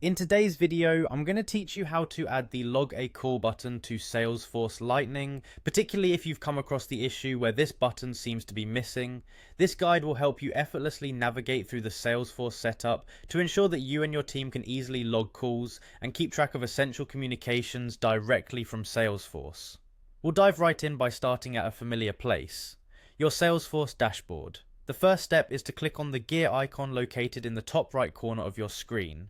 In today's video, I'm going to teach you how to add the log a call button to Salesforce Lightning, particularly if you've come across the issue where this button seems to be missing. This guide will help you effortlessly navigate through the Salesforce setup to ensure that you and your team can easily log calls and keep track of essential communications directly from Salesforce. We'll dive right in by starting at a familiar place, your Salesforce dashboard. The first step is to click on the gear icon located in the top right corner of your screen.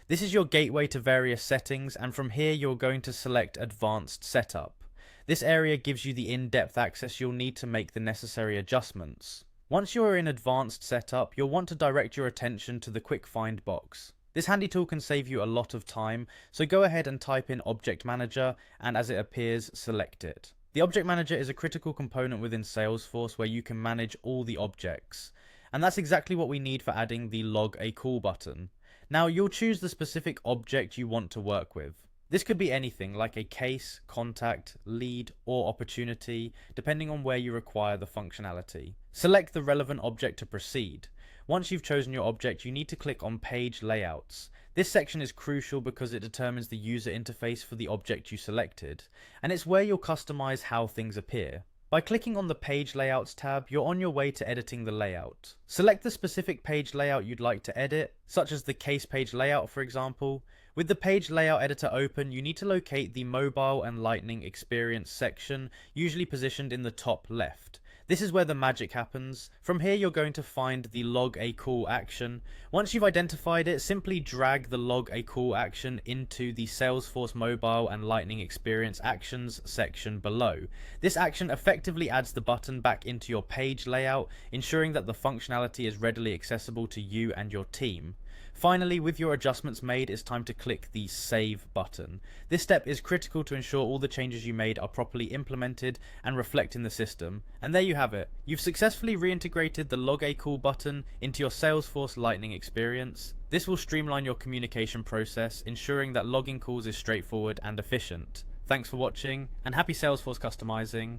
This is your gateway to various settings, and from here you're going to select Advanced Setup. This area gives you the in-depth access you'll need to make the necessary adjustments. Once you're in Advanced Setup, you'll want to direct your attention to the Quick Find box. This handy tool can save you a lot of time, so go ahead and type in Object Manager, and as it appears, select it. The Object Manager is a critical component within Salesforce where you can manage all the objects. And that's exactly what we need for adding the Log a Call button. Now you'll choose the specific object you want to work with. This could be anything like a case, contact, lead, or opportunity, depending on where you require the functionality. Select the relevant object to proceed. Once you've chosen your object, you need to click on Page Layouts. This section is crucial because it determines the user interface for the object you selected, and it's where you'll customize how things appear. By clicking on the Page Layouts tab, you're on your way to editing the layout. Select the specific page layout you'd like to edit, such as the case page layout for example. With the page layout editor open, you need to locate the Mobile and Lightning Experience section, usually positioned in the top left. This is where the magic happens. From here you're going to find the Log a Call action. Once you've identified it, simply drag the Log a Call action into the Salesforce Mobile and Lightning Experience Actions section below. This action effectively adds the button back into your page layout, ensuring that the functionality is readily accessible to you and your team. Finally, with your adjustments made, it's time to click the Save button. This step is critical to ensure all the changes you made are properly implemented and reflect in the system. And there you have it. You've successfully reintegrated the Log a Call button into your Salesforce Lightning experience. This will streamline your communication process, ensuring that logging calls is straightforward and efficient. Thanks for watching, and happy Salesforce customizing.